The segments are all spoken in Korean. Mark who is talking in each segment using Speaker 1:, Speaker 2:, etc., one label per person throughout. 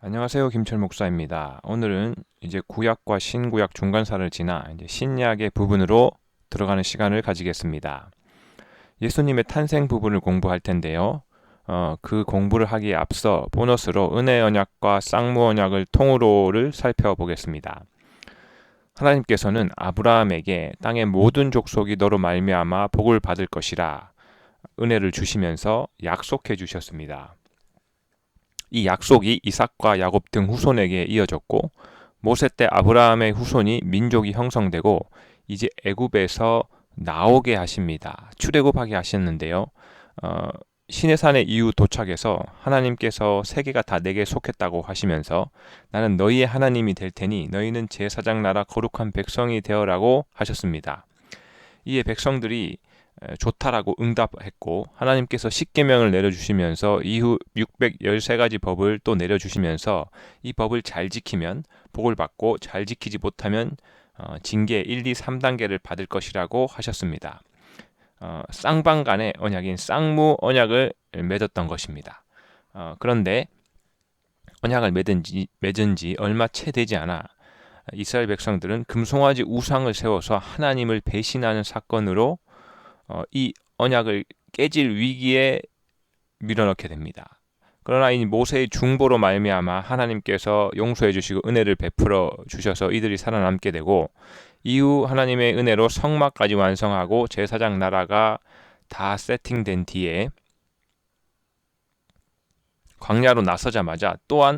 Speaker 1: 안녕하세요. 김철 목사입니다. 오늘은 이제 구약과 신구약 중간사를 지나 이제 신약의 부분으로 들어가는 시간을 가지겠습니다. 예수님의 탄생 부분을 공부할 텐데요. 그 공부를 하기에 앞서 보너스로 은혜 언약과 쌍무 언약을 통으로를 살펴보겠습니다. 하나님께서는 아브라함에게 땅의 모든 족속이 너로 말미암아 복을 받을 것이라 은혜를 주시면서 약속해 주셨습니다. 이 약속이 이삭과 야곱 등 후손에게 이어졌고 모세 때 아브라함의 후손이 민족이 형성되고 이제 애굽에서 나오게 하십니다. 출애굽하게 하셨는데요. 시내산의 이후 도착해서 하나님께서 세계가 다 내게 속했다고 하시면서 나는 너희의 하나님이 될 테니 너희는 제사장 나라 거룩한 백성이 되어라고 하셨습니다. 이에 백성들이 좋다라고 응답했고 하나님께서 십계명을 내려주시면서 이후 613가지 법을 또 내려주시면서 이 법을 잘 지키면 복을 받고 잘 지키지 못하면 징계 1, 2, 3단계를 받을 것이라고 하셨습니다. 쌍방 간의 언약인 쌍무 언약을 맺었던 것입니다. 그런데 언약을 맺은 지 얼마 채 되지 않아 이스라엘 백성들은 금송아지 우상을 세워서 하나님을 배신하는 사건으로 이 언약을 깨질 위기에 밀어넣게 됩니다. 그러나 이 모세의 중보로 말미암아 하나님께서 용서해 주시고 은혜를 베풀어 주셔서 이들이 살아남게 되고 이후 하나님의 은혜로 성막까지 완성하고 제사장 나라가 다 세팅된 뒤에 광야로 나서자마자 또한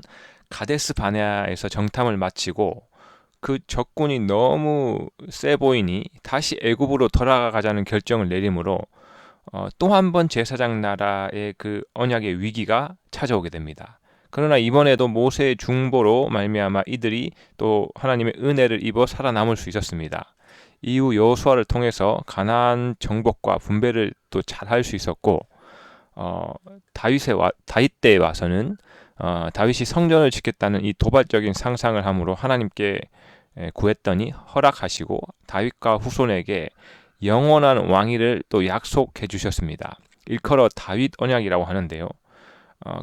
Speaker 1: 가데스 바네아에서 정탐을 마치고 그 적군이 너무 세 보이니 다시 애굽으로 돌아가자는 결정을 내림으로 또 한 번 제사장 나라의 그 언약의 위기가 찾아오게 됩니다. 그러나 이번에도 모세의 중보로 말미암아 이들이 또 하나님의 은혜를 입어 살아남을 수 있었습니다. 이후 여호수아를 통해서 가나안 정복과 분배를 또 잘 할 수 있었고 다윗 때에 와서는 다윗이 성전을 짓겠다는 이 도발적인 상상을 함으로 하나님께 구했더니 허락하시고 다윗과 후손에게 영원한 왕위를 또 약속해 주셨습니다. 일컬어 다윗 언약이라고 하는데요.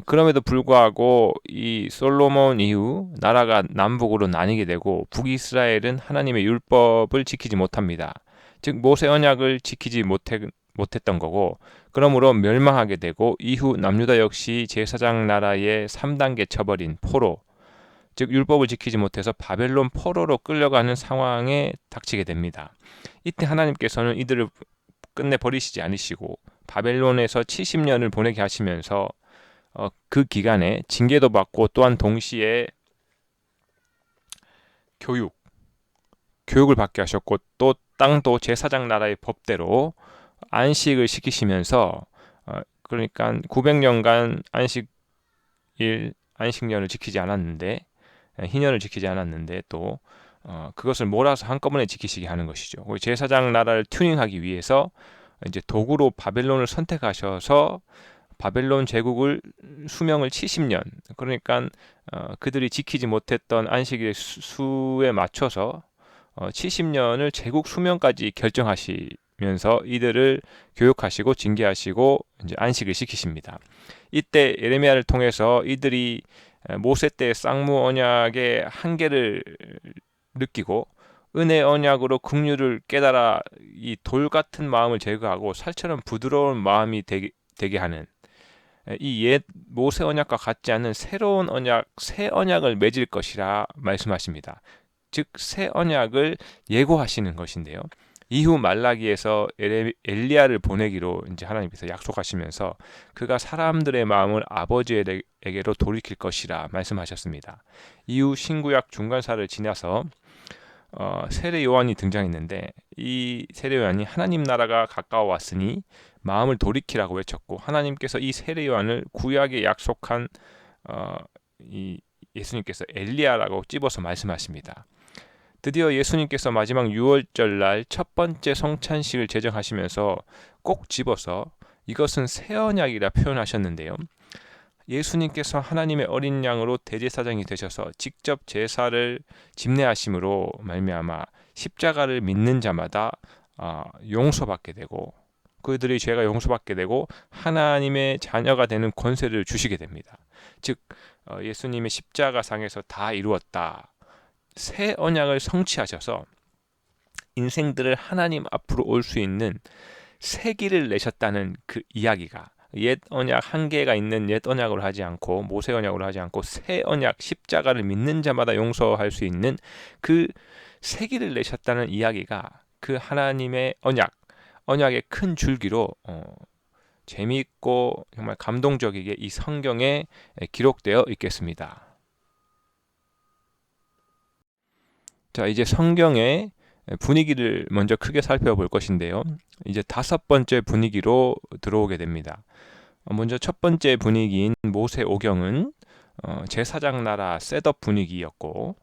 Speaker 1: 그럼에도 불구하고 이 솔로몬 이후 나라가 남북으로 나뉘게 되고 북이스라엘은 하나님의 율법을 지키지 못합니다. 즉 모세 언약을 지키지 못했던 거고 그러므로 멸망하게 되고 이후 남유다 역시 제사장 나라의 3단계 처벌인 포로 즉 율법을 지키지 못해서 바벨론 포로로 끌려가는 상황에 닥치게 됩니다. 이때 하나님께서는 이들을 끝내 버리시지 않으시고 바벨론에서 70년을 보내게 하시면서 그 기간에 징계도 받고 또한 동시에 교육을 받게 하셨고 또 땅도 제사장 나라의 법대로 안식을 시키시면서 그러니까 900년간 안식년을 지키지 않았는데 희년을 지키지 않았는데 또 그것을 몰아서 한꺼번에 지키시게 하는 것이죠. 제사장 나라를 튜닝하기 위해서 이제 도구로 바벨론을 선택하셔서 바벨론 제국을 수명을 70년 그러니까 그들이 지키지 못했던 안식일의 수에 맞춰서 70년을 제국 수명까지 결정하시면서 이들을 교육하시고 징계하시고 이제 안식을 시키십니다. 이때 예레미야를 통해서 이들이 모세 때의 쌍무 언약의 한계를 느끼고 은혜 언약으로 긍휼을 깨달아 이 돌 같은 마음을 제거하고 살처럼 부드러운 마음이 되게 하는 이 옛 모세 언약과 같지 않은 새로운 언약, 새 언약을 맺을 것이라 말씀하십니다. 즉 새 언약을 예고하시는 것인데요. 이후 말라기에서 엘리야를 보내기로 이제 하나님께서 약속하시면서 그가 사람들의 마음을 아버지에게로 돌이킬 것이라 말씀하셨습니다. 이후 신구약 중간사를 지나서 세례 요한이 등장했는데 이 세례 요한이 하나님 나라가 가까워 왔으니 마음을 돌이키라고 외쳤고 하나님께서 이 세례 요한을 구약에 약속한 이 예수님께서 엘리야라고 찝어서 말씀하십니다. 드디어 예수님께서 마지막 6월절 날 첫 번째 성찬식을 제정하시면서 꼭 집어서 이것은 새 언약이라 표현하셨는데요. 예수님께서 하나님의 어린 양으로 대제사장이 되셔서 직접 제사를 집례하심으로 말미암아 십자가를 믿는 자마다 용서받게 되고 그들의 죄가 용서받게 되고 하나님의 자녀가 되는 권세를 주시게 됩니다. 즉 예수님의 십자가상에서 다 이루었다. 새 언약을 성취하셔서 인생들을 하나님 앞으로 올 수 있는 새 길을 내셨다는 그 이야기가, 옛 언약 한계가 있는 옛 언약으로 하지 않고 모세 언약으로 하지 않고 새 언약 십자가를 믿는 자마다 용서할 수 있는 그 새 길을 내셨다는 이야기가 그 하나님의 언약의 큰 줄기로 재미있고 정말 감동적이게 이 성경에 기록되어 있겠습니다. 자, 이제 성경의 분위기를 먼저 크게 살펴볼 것인데요. 이제 5번째 분위기로 들어오게 됩니다. 먼저 첫 번째 분위기인 모세 오경은 제사장 나라 셋업 분위기였고,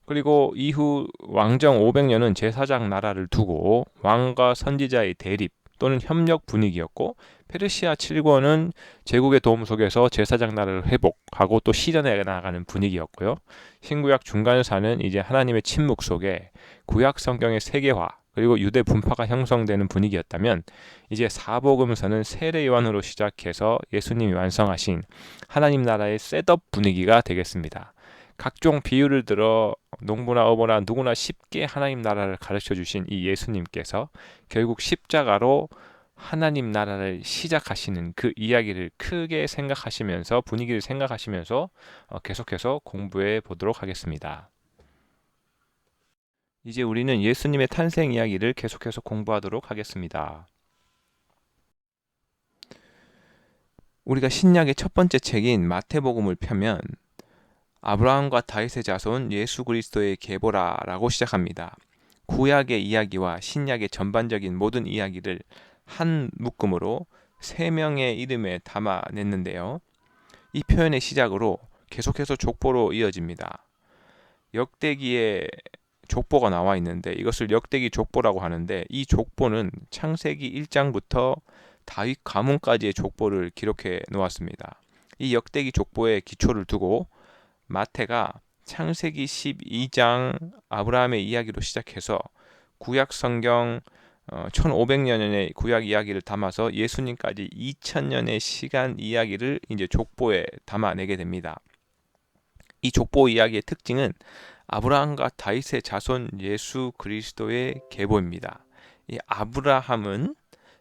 Speaker 1: 그리고 이후 왕정 500년은 제사장 나라를 두고 왕과 선지자의 대립 또는 협력 분위기였고, 페르시아 7권은 제국의 도움 속에서 제사장 나라를 회복하고 또 실현해 나가는 분위기였고요. 신구약 중간사는 이제 하나님의 침묵 속에 구약 성경의 세계화 그리고 유대 분파가 형성되는 분위기였다면, 이제 사복음서는 세례 요한으로 시작해서 예수님이 완성하신 하나님 나라의 셋업 분위기가 되겠습니다. 각종 비유를 들어 농부나 어부나 누구나 쉽게 하나님 나라를 가르쳐 주신 이 예수님께서 결국 십자가로 하나님 나라를 시작하시는 그 이야기를 크게 생각하시면서, 분위기를 생각하시면서 계속해서 공부해 보도록 하겠습니다. 이제 우리는 예수님의 탄생 이야기를 계속해서 공부하도록 하겠습니다. 우리가 신약의 첫 번째 책인 마태복음을 펴면 아브라함과 다윗의 자손 예수 그리스도의 계보라라고 시작합니다. 구약의 이야기와 신약의 전반적인 모든 이야기를 한 묶음으로 3명의 이름에 담아냈는데요. 이 표현의 시작으로 계속해서 족보로 이어집니다. 역대기에 족보가 나와 있는데 이것을 역대기 족보라고 하는데, 이 족보는 창세기 1장부터 다윗 가문까지의 족보를 기록해 놓았습니다. 이 역대기 족보에 기초를 두고 마태가 창세기 12장 아브라함의 이야기로 시작해서 구약 성경 1500년의 구약 이야기를 담아서 예수님까지 2000년의 시간 이야기를 이제 족보에 담아내게 됩니다. 이 족보 이야기의 특징은 아브라함과 다윗의 자손 예수 그리스도의 계보입니다. 이 아브라함은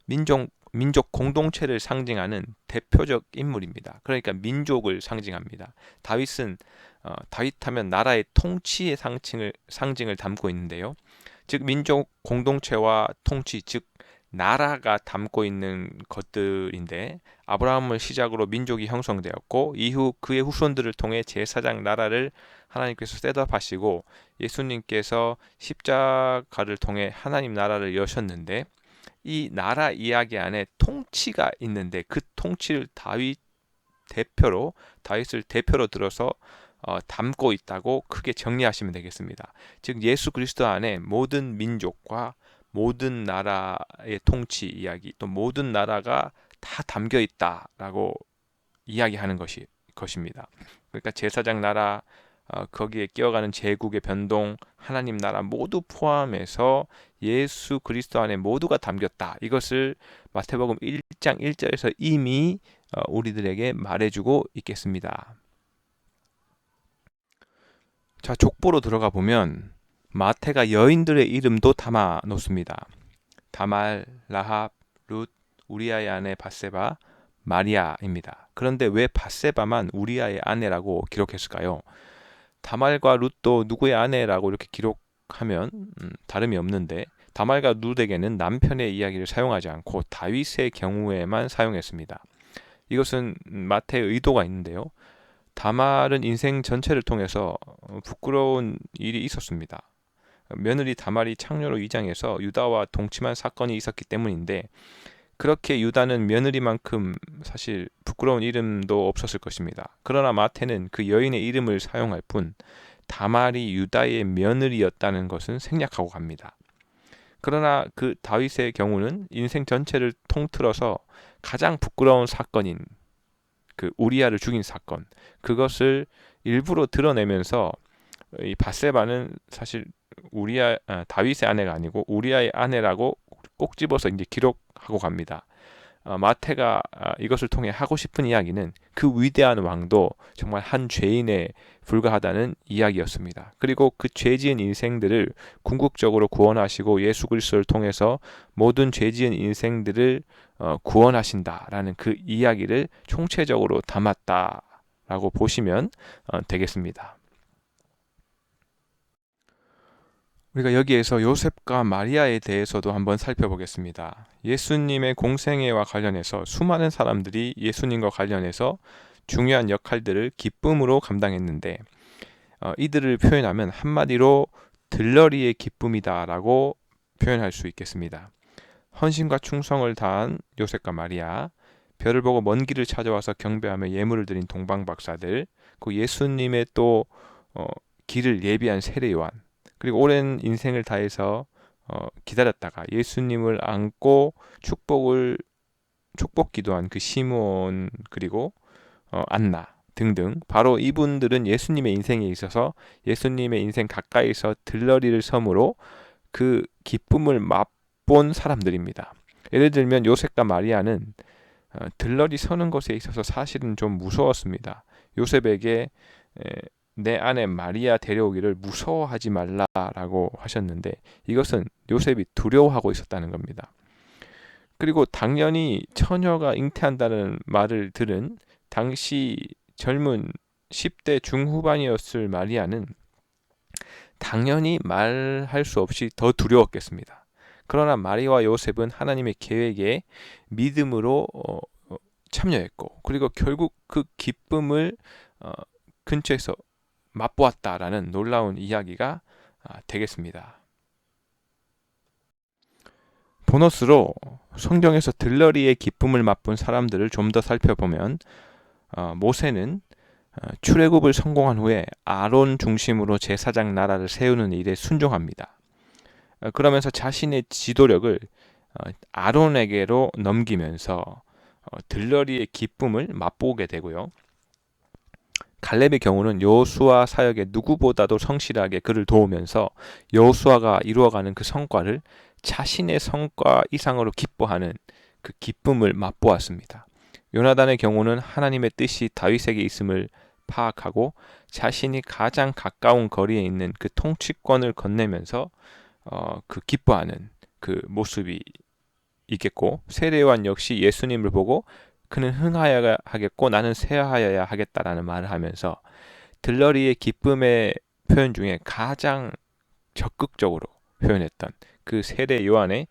Speaker 1: 민족 공동체를 상징하는 대표적 인물입니다. 그러니까 민족을 상징합니다. 다윗은 다윗하면 나라의 통치의 상징을 담고 있는데요. 즉 민족 공동체와 통치, 즉 나라가 담고 있는 것들인데, 아브라함을 시작으로 민족이 형성되었고 이후 그의 후손들을 통해 제사장 나라를 하나님께서 셋업하시고 예수님께서 십자가를 통해 하나님 나라를 여셨는데, 이 나라 이야기 안에 통치가 있는데 그 통치를 다윗을 대표로 들어서 담고 있다고 크게 정리하시면 되겠습니다. 즉 예수 그리스도 안에 모든 민족과 모든 나라의 통치 이야기, 또 모든 나라가 다 담겨 있다라고 이야기하는 것입니다. 그러니까 제사장 나라, 거기에 끼어가는 제국의 변동, 하나님 나라 모두 포함해서 예수 그리스도 안에 모두가 담겼다. 이것을 마태복음 1장 1절에서 이미 우리들에게 말해주고 있겠습니다. 자, 족보로 들어가 보면 마태가 여인들의 이름도 담아 놓습니다. 다말, 라합, 룻, 우리아의 아내 바세바, 마리아입니다. 그런데 왜 바세바만 우리아의 아내라고 기록했을까요? 다말과 룻도 누구의 아내라고 이렇게 기록하면 다름이 없는데, 다말과 룻에게는 남편의 이야기를 사용하지 않고 다윗의 경우에만 사용했습니다. 이것은 마태의 의도가 있는데요. 다말은 인생 전체를 통해서 부끄러운 일이 있었습니다. 며느리 다말이 창녀로 위장해서 유다와 동침한 사건이 있었기 때문인데, 그렇게 유다는 며느리만큼 사실 부끄러운 이름도 없었을 것입니다. 그러나 마태는 그 여인의 이름을 사용할 뿐 다말이 유다의 며느리였다는 것은 생략하고 갑니다. 그러나 그 다윗의 경우는 인생 전체를 통틀어서 가장 부끄러운 사건인 그 우리아를 죽인 사건, 그것을 일부러 드러내면서 이 바세바는 사실 다윗의 아내가 아니고 우리아의 아내라고 꼭 집어서 이제 기록하고 갑니다. 마태가 이것을 통해 하고 싶은 이야기는 그 위대한 왕도 정말 한 죄인에 불과하다는 이야기였습니다. 그리고 그 죄지은 인생들을 궁극적으로 구원하시고 예수 그리스도를 통해서 모든 죄지은 인생들을 구원하신다라는 그 이야기를 총체적으로 담았다라고 보시면 되겠습니다. 우리가 여기에서 요셉과 마리아에 대해서도 한번 살펴보겠습니다. 예수님의 공생애와 관련해서 수많은 사람들이 예수님과 관련해서 중요한 역할들을 기쁨으로 감당했는데 이들을 표현하면 한마디로 들러리의 기쁨이다라고 표현할 수 있겠습니다. 헌신과 충성을 다한 요셉과 마리아, 별을 보고 먼 길을 찾아와서 경배하며 예물을 드린 동방박사들, 그 예수님의 또 길을 예비한 세례 요한, 그리고 오랜 인생을 다해서 기다렸다가 예수님을 안고 축복 기도한 그 시므온, 그리고 안나 등등, 바로 이분들은 예수님의 인생에 있어서 예수님의 인생 가까이서 들러리를 섬으로 그 기쁨을 맛본 사람들입니다. 예를 들면 요셉과 마리아는 들러리 서는 것에 있어서 사실은 좀 무서웠습니다. 요셉에게 내 아내 마리아 데려오기를 무서워하지 말라라고 하셨는데 이것은 요셉이 두려워하고 있었다는 겁니다. 그리고 당연히 처녀가 잉태한다는 말을 들은 당시 젊은 10대 중후반이었을 마리아는 당연히 말할 수 없이 더 두려웠겠습니다. 그러나 마리아와 요셉은 하나님의 계획에 믿음으로 참여했고, 그리고 결국 그 기쁨을 근처에서 맛보았다라는 놀라운 이야기가 되겠습니다. 보너스로 성경에서 들러리의 기쁨을 맛본 사람들을 좀 더 살펴보면 모세는 출애굽을 성공한 후에 아론 중심으로 제사장 나라를 세우는 일에 순종합니다. 그러면서 자신의 지도력을 아론에게로 넘기면서 들러리의 기쁨을 맛보게 되고요. 갈렙의 경우는 여호수아 사역에 누구보다도 성실하게 그를 도우면서 여호수아가 이루어가는 그 성과를 자신의 성과 이상으로 기뻐하는 그 기쁨을 맛보았습니다. 요나단의 경우는 하나님의 뜻이 다윗에게 있음을 파악하고 자신이 가장 가까운 거리에 있는 그 통치권을 건네면서 그 기뻐하는 그 모습이 있겠고, 세례요한 역시 예수님을 보고 그는 흥하여야 하겠고 나는 쇠하여야 하겠다라는 말을 하면서 들러리의 기쁨의 표현 중에 가장 적극적으로 표현했던 그 세례 요한의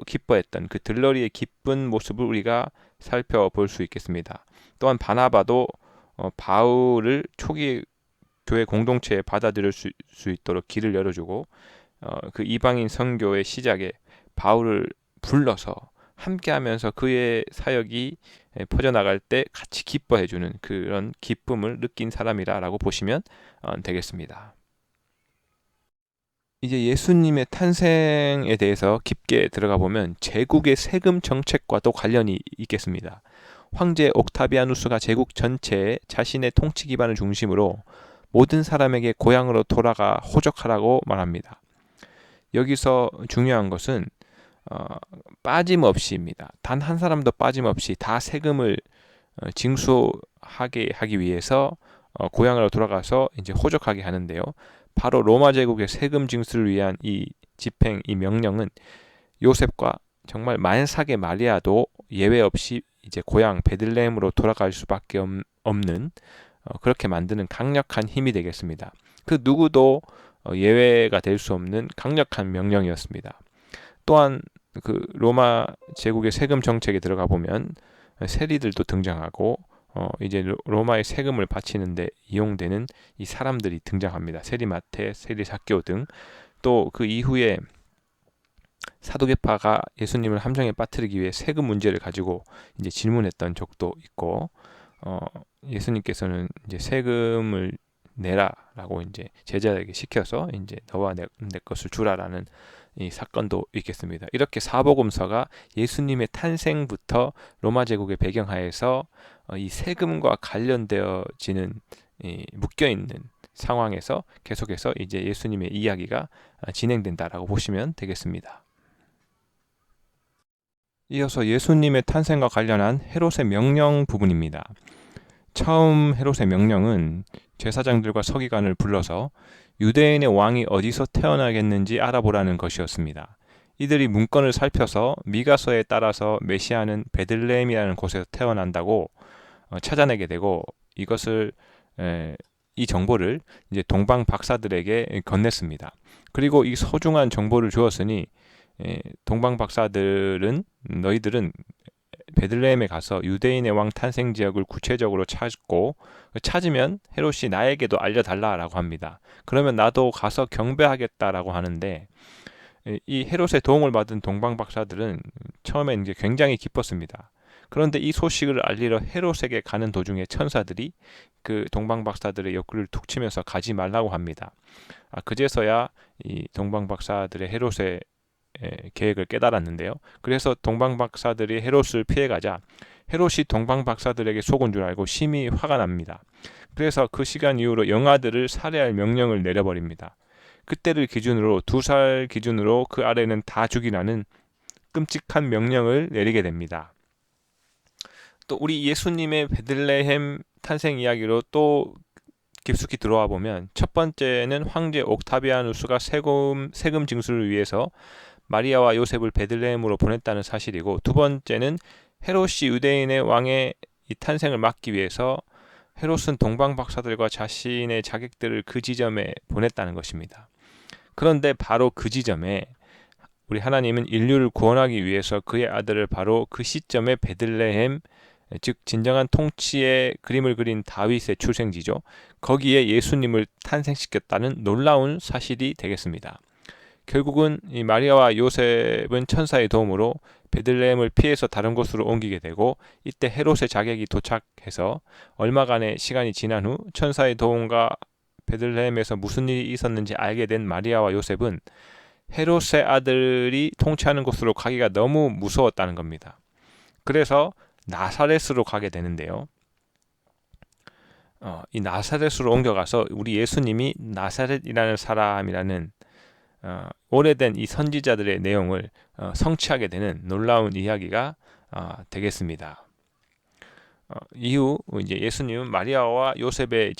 Speaker 1: 기뻐했던 그 들러리의 기쁜 모습을 우리가 살펴볼 수 있겠습니다. 또한 바나바도 바울을 초기 교회 공동체에 받아들일 수 있도록 길을 열어주고 그 이방인 선교의 시작에 바울을 불러서 함께하면서 그의 사역이 퍼져나갈 때 같이 기뻐해주는 그런 기쁨을 느낀 사람이라고 보시면 되겠습니다. 이제 예수님의 탄생에 대해서 깊게 들어가 보면 제국의 세금 정책과도 관련이 있겠습니다. 황제 옥타비아누스가 제국 전체에 자신의 통치 기반을 중심으로 모든 사람에게 고향으로 돌아가 호적하라고 말합니다. 여기서 중요한 것은 빠짐없이입니다. 단 한 사람도 빠짐없이 다 세금을 징수하게 하기 위해서 고향으로 돌아가서 이제 호적하게 하는데요. 바로 로마 제국의 세금 징수를 위한 이 집행, 이 명령은 요셉과 정말 만삭의 마리아도 예외 없이 이제 고향 베들레헴으로 돌아갈 수밖에 없는 그렇게 만드는 강력한 힘이 되겠습니다. 그 누구도 예외가 될 수 없는 강력한 명령이었습니다. 또한 그 로마 제국의 세금 정책에 들어가 보면 세리들도 등장하고 이제 로마의 세금을 바치는데 이용되는 이 사람들이 등장합니다. 세리마테, 세리삭교 등. 또 그 이후에 사도계파가 예수님을 함정에 빠뜨리기 위해 세금 문제를 가지고 이제 질문했던 적도 있고, 예수님께서는 이제 세금을 내라라고 이제 제자에게 시켜서 이제 너와 내 것을 주라라는 이 사건도 있겠습니다. 이렇게 사복음서가 예수님의 탄생부터 로마 제국의 배경하에서 이 세금과 관련되어지는 묶여 있는 상황에서 계속해서 이제 예수님의 이야기가 진행된다라고 보시면 되겠습니다. 이어서 예수님의 탄생과 관련한 헤롯의 명령 부분입니다. 처음 헤롯의 명령은 제사장들과 서기관을 불러서 유대인의 왕이 어디서 태어나겠는지 알아보라는 것이었습니다. 이들이 문건을 살펴서 미가서에 따라서 메시아는 베들레헴이라는 곳에서 태어난다고 찾아내게 되고, 이것을 이 정보를 이제 동방 박사들에게 건넸습니다. 그리고 이 소중한 정보를 주었으니 동방 박사들은 너희들은 베들레헴에 가서 유대인의 왕 탄생 지역을 구체적으로 찾고, 찾으면 헤롯이 나에게도 알려달라라고 합니다. 그러면 나도 가서 경배하겠다라고 하는데, 이 헤롯의 도움을 받은 동방 박사들은 처음엔 이제 굉장히 기뻤습니다. 그런데 이 소식을 알리러 헤롯에게 가는 도중에 천사들이 그 동방 박사들의 옆구리를 툭 치면서 가지 말라고 합니다. 그제서야 이 동방 박사들의 헤롯의 계획을 깨달았는데요. 그래서 동방 박사들이 헤롯을 피해가자 헤롯이 동방 박사들에게 속은 줄 알고 심히 화가 납니다. 그래서 그 시간 이후로 영아들을 살해할 명령을 내려버립니다. 그때를 기준으로 2살 기준으로 그 아래는 다 죽이라는 끔찍한 명령을 내리게 됩니다. 또 우리 예수님의 베들레헴 탄생 이야기로 또 깊숙이 들어와 보면, 첫 번째는 황제 옥타비아누스가 세금 징수를 위해서 마리아와 요셉을 베들레헴으로 보냈다는 사실이고, 두 번째는 헤롯이 유대인의 왕의 이 탄생을 막기 위해서 헤롯은 동방 박사들과 자신의 자객들을 그 지점에 보냈다는 것입니다. 그런데 바로 그 지점에 우리 하나님은 인류를 구원하기 위해서 그의 아들을 바로 그 시점에 베들레헴, 즉 진정한 통치의 그림을 그린 다윗의 출생지죠, 거기에 예수님을 탄생시켰다는 놀라운 사실이 되겠습니다. 결국은 이 마리아와 요셉은 천사의 도움으로 베들레헴을 피해서 다른 곳으로 옮기게 되고, 이때 헤롯의 자객이 도착해서 얼마간의 시간이 지난 후 천사의 도움과 베들레헴에서 무슨 일이 있었는지 알게 된 마리아와 요셉은 헤롯의 아들이 통치하는 곳으로 가기가 너무 무서웠다는 겁니다. 그래서 나사렛으로 가게 되는데요. 이 나사렛으로 옮겨가서 우리 예수님이 나사렛이라는 사람이라는 오래된 이 선지자들의 내용을 성취하게 되는 놀라운 이야기가 되겠습니다. 이후 이제 예수님은 마리아와 요셉의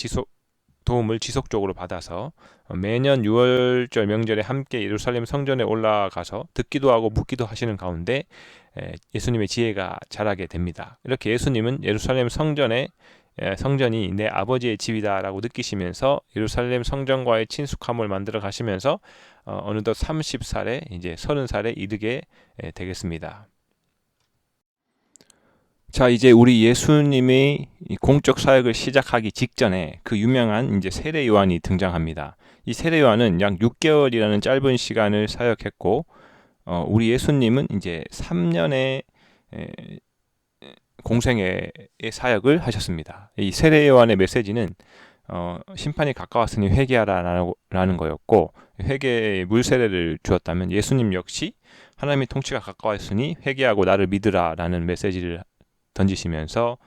Speaker 1: 도움을 지속적으로 받아서 매년 6월절 명절에 함께 예루살렘 성전에 올라가서 듣기도 하고 묻기도 하시는 가운데 예수님의 지혜가 자라게 됩니다. 이렇게 예수님은 예루살렘 성전이 내 아버지의 집이다라고 느끼시면서 예루살렘 성전과의 친숙함을 만들어 가시면서 어느덧 30살에 이제 30살에 이르게 되겠습니다. 자, 이제 우리 예수님이 공적 사역을 시작하기 직전에 그 유명한 이제 세례 요한이 등장합니다. 이 세례 요한은 약 6개월이라는 짧은 시간을 사역했고, 우리 예수님은 이제 3년의 공생애의 사역을 하셨습니다. 이 세례 요한의 메시지는 심판이 가까웠으니 회개하라라는 거였고, 회개의 물세례를 주었다면 예수님 역시 하나님의 통치가 가까웠으니 회개하고 나를 믿으라라는 메시지를 던지시면서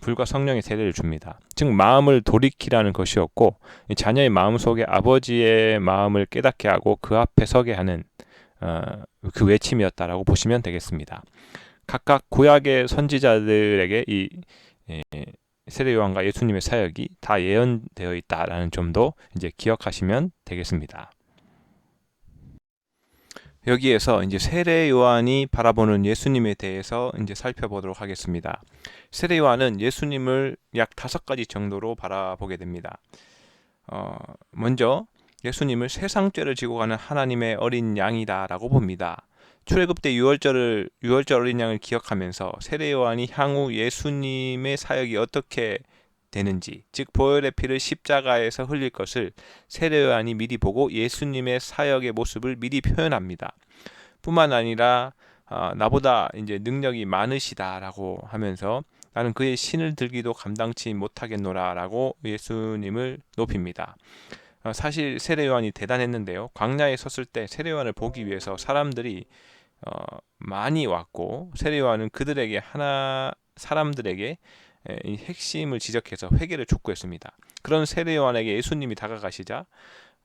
Speaker 1: 불과 성령의 세례를 줍니다. 즉 마음을 돌이키라는 것이었고, 자녀의 마음 속에 아버지의 마음을 깨닫게 하고 그 앞에 서게 하는 그 외침이었다라고 보시면 되겠습니다. 각각 구약의 선지자들에게 이 세례 요한과 예수님의 사역이 다 예언되어 있다라는 점도 이제 기억하시면 되겠습니다. 여기에서 이제 세례 요한이 바라보는 예수님에 대해서 이제 살펴보도록 하겠습니다. 세례 요한은 예수님을 약 5가지 정도로 바라보게 됩니다. 먼저 예수님을 세상죄를 지고 가는 하나님의 어린 양이다라고 봅니다. 출애굽 때 6월절 어린 양을 기억하면서 세례 요한이 향후 예수님의 사역이 어떻게 되는지, 즉 보혈의 피를 십자가에서 흘릴 것을 세례 요한이 미리 보고 예수님의 사역의 모습을 미리 표현합니다. 뿐만 아니라 나보다 이제 능력이 많으시다라고 하면서 나는 그의 신을 들기도 감당치 못하겠노라라고 예수님을 높입니다. 사실 세례 요한이 대단했는데요. 광야에 섰을 때 세례 요한을 보기 위해서 사람들이 많이 왔고, 세례 요한은 사람들에게 이 핵심을 지적해서 회개를 촉구했습니다. 그런 세례 요한에게 예수님이 다가가시자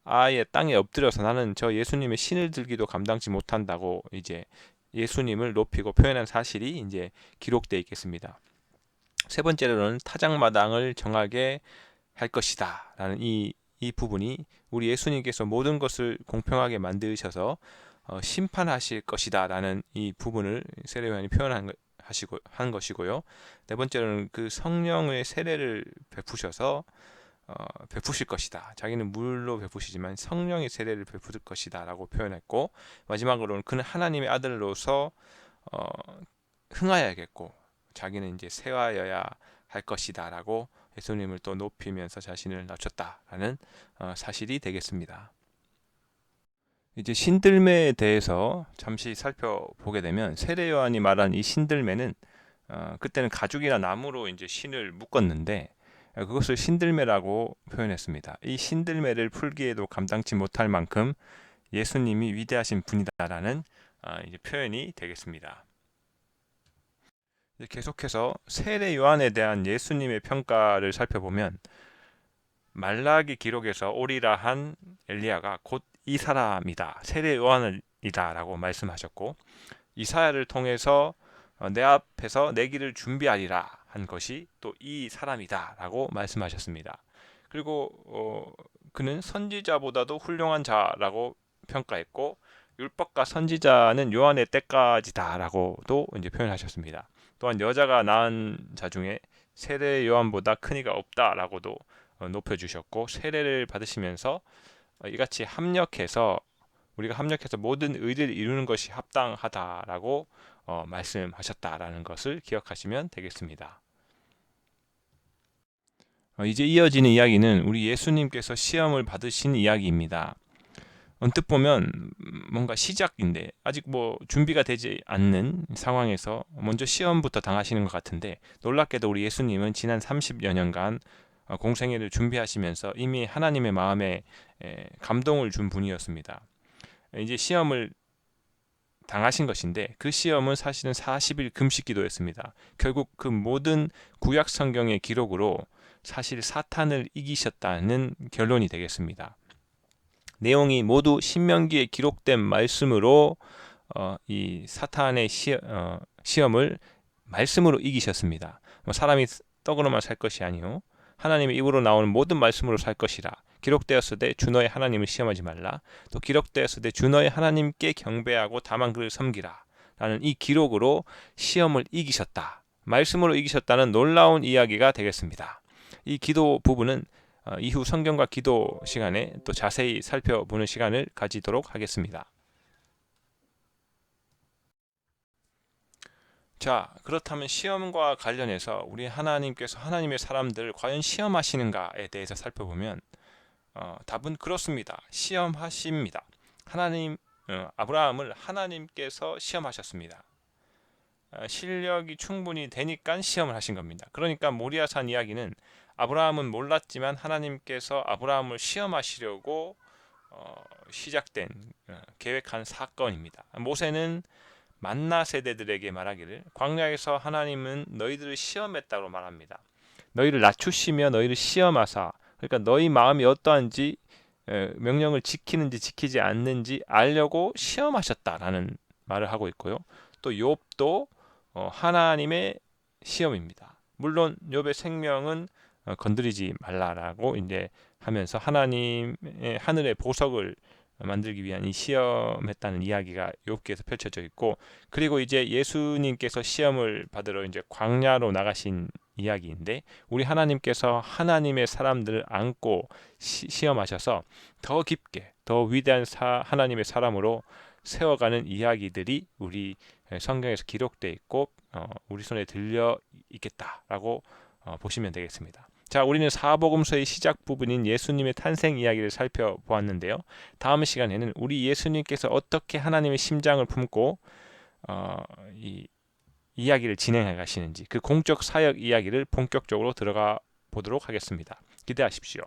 Speaker 1: 아예 땅에 엎드려서 나는 저 예수님의 신을 들기도 감당치 못한다고 이제 예수님을 높이고 표현한 사실이 이제 기록되어 있겠습니다. 세 번째로는 타작마당을 정하게 할 것이다 라는 이 부분이 우리 예수님께서 모든 것을 공평하게 만드셔서 심판하실 것이다 라는 이 부분을 세례 요한이 표현한 것이고요. 네 번째로는 그 성령의 세례를 베푸셔서 베푸실 것이다. 자기는 물로 베푸시지만 성령의 세례를 베푸실 것이다 라고 표현했고, 마지막으로는 그는 하나님의 아들로서 흥하여야겠고 자기는 이제 세워여야 할 것이다 라고 예수님을 또 높이면서 자신을 낮췄다라는 사실이 되겠습니다. 이제 신들매에 대해서 잠시 살펴보게 되면 세례 요한이 말한 이 신들매는 그때는 가죽이나 나무로 이제 신을 묶었는데 그것을 신들매라고 표현했습니다. 이 신들매를 풀기에도 감당치 못할 만큼 예수님이 위대하신 분이다라는 이제 표현이 되겠습니다. 계속해서 세례 요한에 대한 예수님의 평가를 살펴보면 말라기 기록에서 오리라 한 엘리야가 곧 이 사람이다, 세례 요한이다 라고 말씀하셨고, 이사야를 통해서 내 앞에서 내 길을 준비하리라 한 것이 또 이 사람이다 라고 말씀하셨습니다. 그리고 그는 선지자보다도 훌륭한 자라고 평가했고, 율법과 선지자는 요한의 때까지다 라고도 이제 표현하셨습니다. 또한 여자가 낳은 자 중에 세례 요한보다 큰 이가 없다라고도 높여주셨고, 세례를 받으시면서 이같이 우리가 합력해서 모든 의를 이루는 것이 합당하다라고 말씀하셨다라는 것을 기억하시면 되겠습니다. 이제 이어지는 이야기는 우리 예수님께서 시험을 받으신 이야기입니다. 언뜻 보면 뭔가 시작인데 아직 준비가 되지 않는 상황에서 먼저 시험부터 당하시는 것 같은데, 놀랍게도 우리 예수님은 지난 30여 년간 공생애를 준비하시면서 이미 하나님의 마음에 감동을 준 분이었습니다. 이제 시험을 당하신 것인데 그 시험은 사실은 40일 금식 기도였습니다. 결국 그 모든 구약 성경의 기록으로 사실 사탄을 이기셨다는 결론이 되겠습니다. 내용이 모두 신명기에 기록된 말씀으로 이 사탄의 시험을 말씀으로 이기셨습니다. 사람이 떡으로만 살 것이 아니요 하나님의 입으로 나오는 모든 말씀으로 살 것이라. 기록되었으되 주 너의 하나님을 시험하지 말라. 또 기록되었으되 주 너의 하나님께 경배하고 다만 그를 섬기라 라는 이 기록으로 시험을 이기셨다, 말씀으로 이기셨다는 놀라운 이야기가 되겠습니다. 이 기도 부분은 이후 성경과 기도 시간에 또 자세히 살펴보는 시간을 가지도록 하겠습니다. 자, 그렇다면 시험과 관련해서 우리 하나님께서 하나님의 사람들을 과연 시험하시는가에 대해서 살펴보면 답은 그렇습니다. 시험하십니다. 아브라함을 하나님께서 시험하셨습니다. 실력이 충분히 되니까 시험을 하신 겁니다. 그러니까 모리아산 이야기는 아브라함은 몰랐지만 하나님께서 아브라함을 시험하시려고 시작된 계획한 사건입니다. 모세는 만나 세대들에게 말하기를 광야에서 하나님은 너희들을 시험했다고 말합니다. 너희를 낮추시며 너희를 시험하사, 그러니까 너희 마음이 어떠한지 명령을 지키는지 지키지 않는지 알려고 시험하셨다라는 말을 하고 있고요. 또 욥도 하나님의 시험입니다. 물론 욥의 생명은 건드리지 말라라고 이제 하면서 하나님의 하늘의 보석을 만들기 위한 이 시험했다는 이야기가 욥기에서 펼쳐져 있고, 그리고 이제 예수님께서 시험을 받으러 이제 광야로 나가신 이야기인데, 우리 하나님께서 하나님의 사람들을 안고 시험하셔서 더 깊게 더 위대한 하나님의 사람으로 세워가는 이야기들이 우리 성경에서 기록되어 있고 우리 손에 들려 있겠다라고 보시면 되겠습니다. 자, 우리는 사복음서의 시작 부분인 예수님의 탄생 이야기를 살펴보았는데요. 다음 시간에는 우리 예수님께서 어떻게 하나님의 심장을 품고 이 이야기를 진행해 가시는지 그 공적 사역 이야기를 본격적으로 들어가 보도록 하겠습니다. 기대하십시오.